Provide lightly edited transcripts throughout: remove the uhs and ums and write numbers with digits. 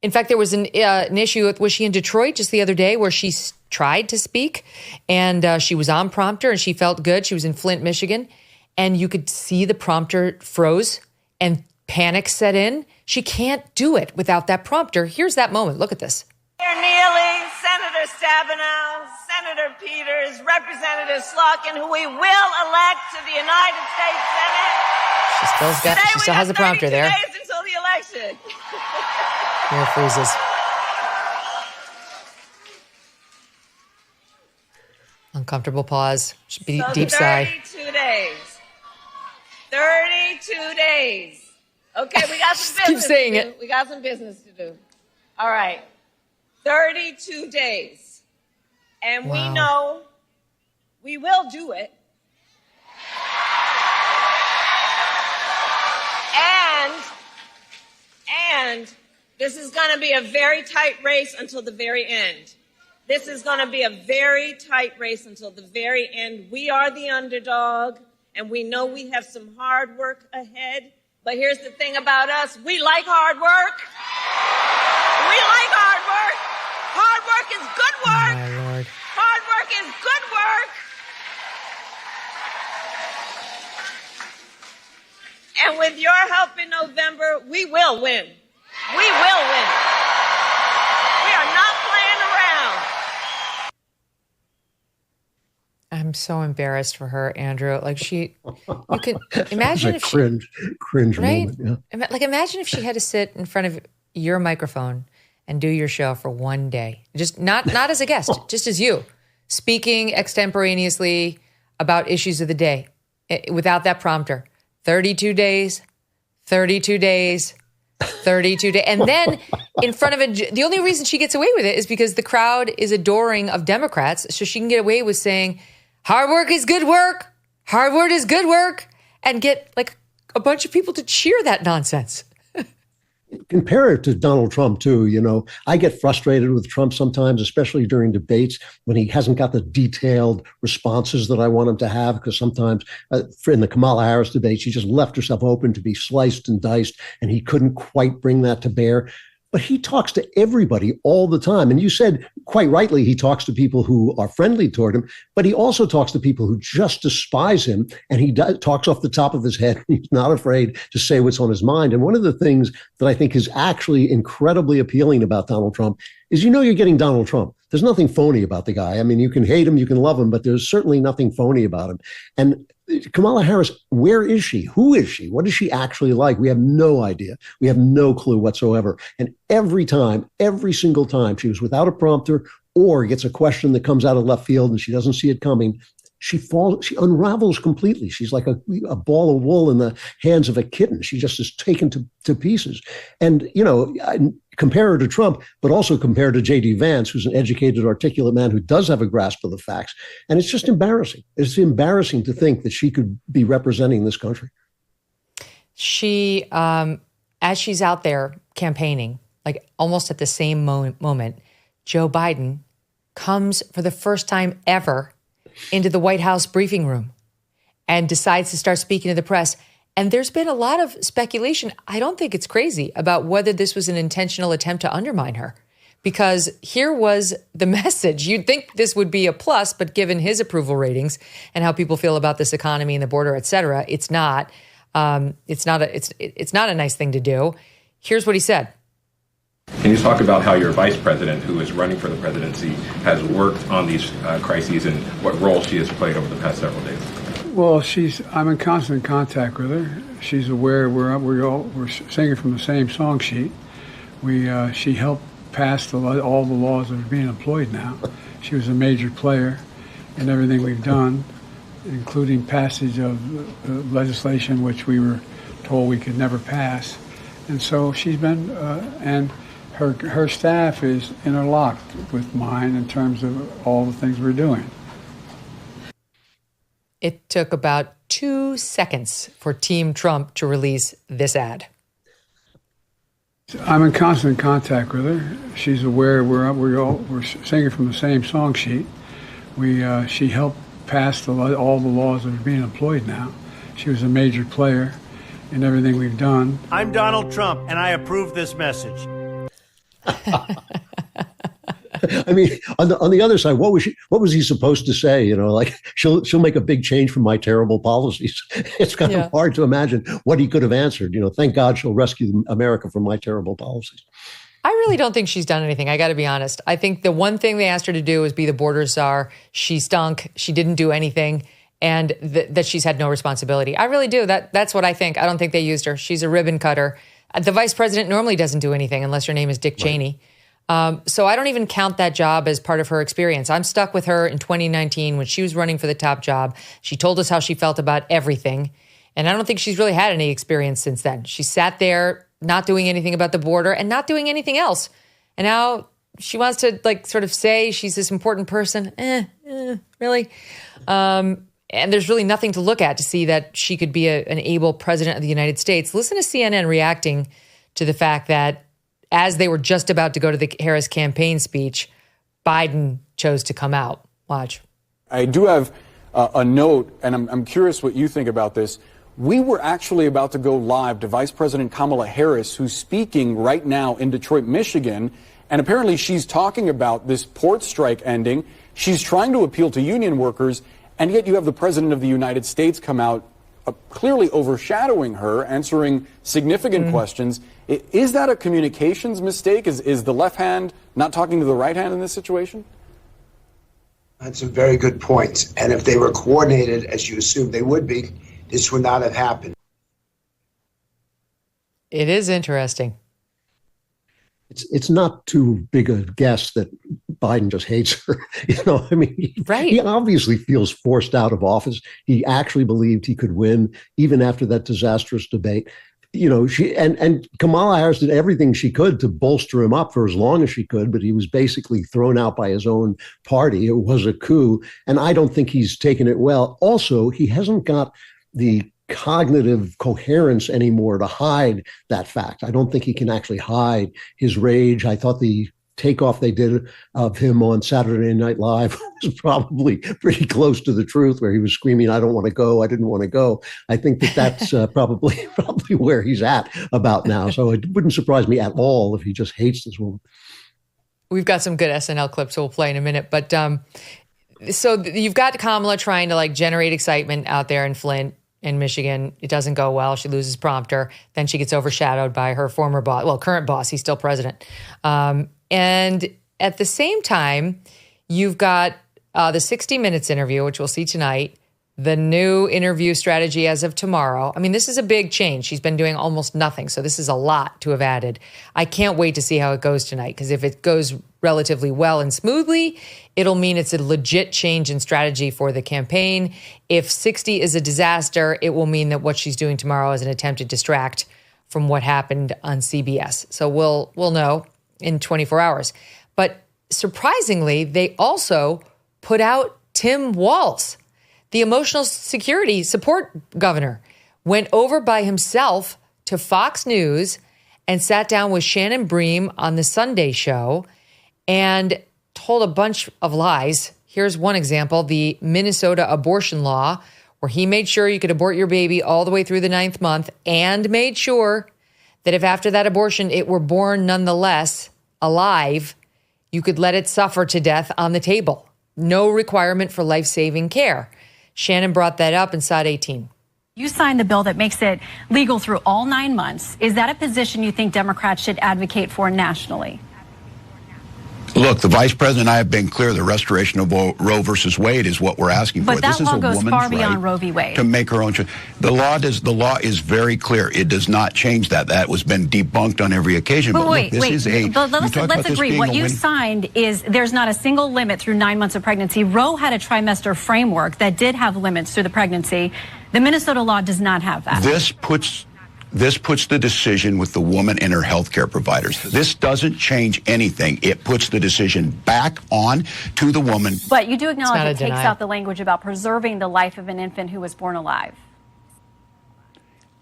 In fact, there was an issue was she in Detroit just the other day where she tried to speak and she was on prompter and she felt good. She was in Flint, Michigan, and you could see the prompter froze and panic set in. She can't do it without that prompter. Here's that moment. Look at this. Senator Neely, Senator Stabenow, Senator Peters, Representative Slotkin, who we will elect to the United States Senate. She still has the prompter there. 32 days until the election. Here it freezes. Uncomfortable pause. Deep sigh. 32 days. 32 days. Okay, we got some business Keep saying to do. it. We got some business to do. All right. 32 days. And we know we will do it. And this is going to be a very tight race until the very end. This is going to be a very tight race until the very end. We are the underdog, and we know we have some hard work ahead. But here's the thing about us. We like hard work. We like hard work. Hard work is good work. Oh, my Lord. Hard work is good work. And with your help in November, we will win. We will win. We are not playing around. I'm so embarrassed for her, Andrew. Like you can imagine if cringe right? moment. Yeah. Like imagine if she had to sit in front of your microphone and do your show for one day, just not as a guest, just as you, speaking extemporaneously about issues of the day without that prompter. 32 days, 32 days, 32 days. And then in front of the only reason she gets away with it is because the crowd is adoring of Democrats. So she can get away with saying, hard work is good work. Hard work is good work. And get like a bunch of people to cheer that nonsense. Compare it to Donald Trump, too. You know, I get frustrated with Trump sometimes, especially during debates when he hasn't got the detailed responses that I want him to have, because sometimes in the Kamala Harris debate, she just left herself open to be sliced and diced, and he couldn't quite bring that to bear. But he talks to everybody all the time. And you said quite rightly, he talks to people who are friendly toward him, but he also talks to people who just despise him. And he talks off the top of his head. He's not afraid to say what's on his mind. And one of the things that I think is actually incredibly appealing about Donald Trump is, you know, you're getting Donald Trump. There's nothing phony about the guy. I mean, you can hate him, you can love him, but there's certainly nothing phony about him. And Kamala Harris, where is she? Who is she? What is she actually like? We have no idea. We have no clue whatsoever. And every single time she was without a prompter or gets a question that comes out of left field and she doesn't see it coming, she unravels completely. She's like a ball of wool in the hands of a kitten. She just is taken to pieces. And, you know, compare her to Trump, but also compare her to J.D. Vance, who's an educated, articulate man who does have a grasp of the facts. And it's just embarrassing. It's embarrassing to think that she could be representing this country. She, as she's out there campaigning, like almost at the same moment, Joe Biden comes for the first time ever into the White House briefing room and decides to start speaking to the press. And there's been a lot of speculation. I don't think it's crazy about whether this was an intentional attempt to undermine her, because here was the message. You'd think this would be a plus, but given his approval ratings and how people feel about this economy and the border, et cetera, it's not. It's not a nice thing to do. Here's what he said. Can you talk about how your vice president, who is running for the presidency, has worked on these crises and what role she has played over the past several days? Well, I'm in constant contact with her. She's aware we're singing from the same song sheet. She helped pass all the laws that are being employed now. She was a major player in everything we've done, including passage of legislation which we were told we could never pass. And so she's been, and her staff is interlocked with mine in terms of all the things we're doing. It took about 2 seconds for Team Trump to release this ad. I'm in constant contact with her. She's aware we're singing from the same song sheet. She helped pass all the laws that are being employed now. She was a major player in everything we've done. I'm Donald Trump, and I approve this message. I mean, on the other side, what was he supposed to say? You know, like she'll make a big change from my terrible policies. It's kind of hard to imagine what he could have answered. You know, thank God she'll rescue America from my terrible policies. I really don't think she's done anything. I got to be honest. I think the one thing they asked her to do was be the border czar. She stunk. She didn't do anything, and that she's had no responsibility. I really do. That's what I think. I don't think they used her. She's a ribbon cutter. The vice president normally doesn't do anything unless your name is Dick Cheney. So I don't even count that job as part of her experience. I'm stuck with her in 2019 when she was running for the top job. She told us how she felt about everything. And I don't think she's really had any experience since then. She sat there not doing anything about the border and not doing anything else. And now she wants to sort of say she's this important person. Really? And there's really nothing to look at to see that she could be an able president of the United States. Listen to CNN reacting to the fact that as they were just about to go to the Harris campaign speech, Biden chose to come out. Watch. I do have a note, and I'm curious what you think about this. We were actually about to go live to Vice President Kamala Harris, who's speaking right now in Detroit, Michigan, and apparently she's talking about this port strike ending. She's trying to appeal to union workers, and yet you have the President of the United States come out clearly overshadowing her, answering significant questions. Is that a communications mistake? Is the left hand not talking to the right hand in this situation? That's a very good point. And if they were coordinated, as you assume they would be, this would not have happened. It is interesting. It's not too big a guess that Biden just hates her. You know, I mean, he obviously feels forced out of office. He actually believed he could win even after that disastrous debate. You know, she and Kamala Harris did everything she could to bolster him up for as long as she could, but he was basically thrown out by his own party. It was a coup, and I don't think he's taken it well. Also, he hasn't got the cognitive coherence anymore to hide that fact. I don't think he can actually hide his rage. I thought the takeoff they did of him on Saturday Night Live was probably pretty close to the truth, where he was screaming, "I don't want to go. I didn't want to go." I think that's probably where he's at about now. So it wouldn't surprise me at all if he just hates this woman. We've got some good SNL clips we'll play in a minute, but so you've got Kamala trying to generate excitement out there in Flint. In Michigan, it doesn't go well. She loses prompter. Then she gets overshadowed by her former boss, well, current boss. He's still president. And at the same time, you've got the 60 Minutes interview, which we'll see tonight, the new interview strategy as of tomorrow. I mean, this is a big change. She's been doing almost nothing. So this is a lot to have added. I can't wait to see how it goes tonight, because if it goes relatively well and smoothly, it'll mean it's a legit change in strategy for the campaign. If 60 is a disaster, it will mean that what she's doing tomorrow is an attempt to distract from what happened on CBS. So we'll know in 24 hours. But surprisingly, they also put out Tim Walz, the emotional security support governor, went over by himself to Fox News and sat down with Shannon Bream on the Sunday show and told a bunch of lies. Here's one example: the Minnesota abortion law, where he made sure you could abort your baby all the way through the 9th month, and made sure that if after that abortion it were born nonetheless alive, you could let it suffer to death on the table. No requirement for life-saving care. Shannon brought that up in Side 18. You signed the bill that makes it legal through all 9 months. Is that a position you think Democrats should advocate for nationally? Look, the vice president and I have been clear. The restoration of Roe versus Wade is what we're asking for. But that law goes far beyond Roe v. Wade. To make her own choice. The law is very clear. It does not change that. That was been debunked on every occasion. But wait. Let's agree. What you signed is there's not a single limit through 9 months of pregnancy. Roe had a trimester framework that did have limits through the pregnancy. The Minnesota law does not have that. This puts the decision with the woman and her health care providers. This doesn't change anything. It puts the decision back on to the woman. But you do acknowledge it takes out the language about preserving the life of an infant who was born alive.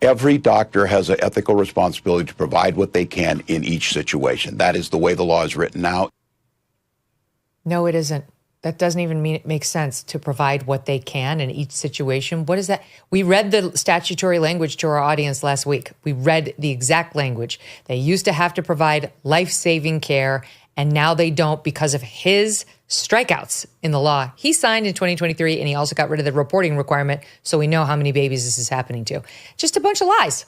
Every doctor has an ethical responsibility to provide what they can in each situation. That is the way the law is written now. No, it isn't. That doesn't even make sense to provide what they can in each situation. What is that? We read the statutory language to our audience last week. We read the exact language. They used to have to provide life-saving care, and now they don't because of his strikeouts in the law he signed in 2023, and he also got rid of the reporting requirement, so we know how many babies this is happening to. Just a bunch of lies.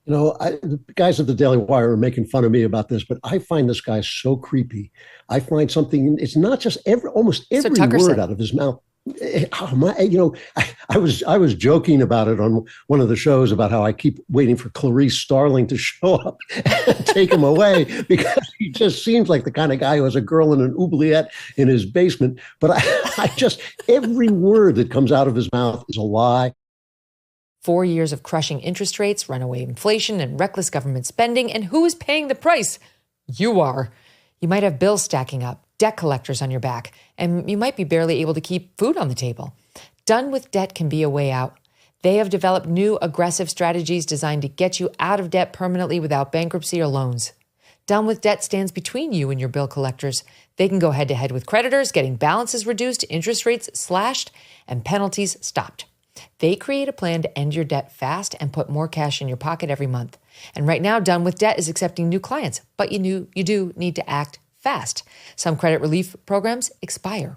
You know, the guys at the Daily Wire are making fun of me about this, but I find this guy so creepy. I find something, it's not just almost every word out of his mouth. I was joking about it on one of the shows about how I keep waiting for Clarice Starling to show up and take him away, because he just seems like the kind of guy who has a girl in an oubliette in his basement. But I just, every word that comes out of his mouth is a lie. 4 years of crushing interest rates, runaway inflation, and reckless government spending. And who is paying the price? You are. You might have bills stacking up, debt collectors on your back, and you might be barely able to keep food on the table. Done with Debt can be a way out. They have developed new aggressive strategies designed to get you out of debt permanently without bankruptcy or loans. Done with Debt stands between you and your bill collectors. They can go head to head with creditors, getting balances reduced, interest rates slashed, and penalties stopped. They create a plan to end your debt fast and put more cash in your pocket every month. And right now, Done with Debt is accepting new clients, but you do need to act fast. Some credit relief programs expire.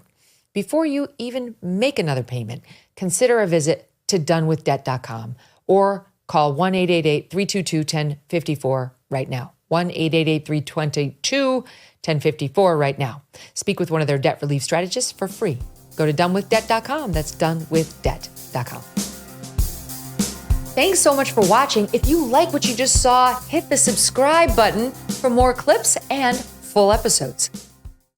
Before you even make another payment, consider a visit to donewithdebt.com or call 1-888-322-1054 right now. 1-888-322-1054 right now. Speak with one of their debt relief strategists for free. Go to donewithdebt.com. That's donewithdebt.com. Thanks so much for watching. If you like what you just saw, hit the subscribe button for more clips and full episodes.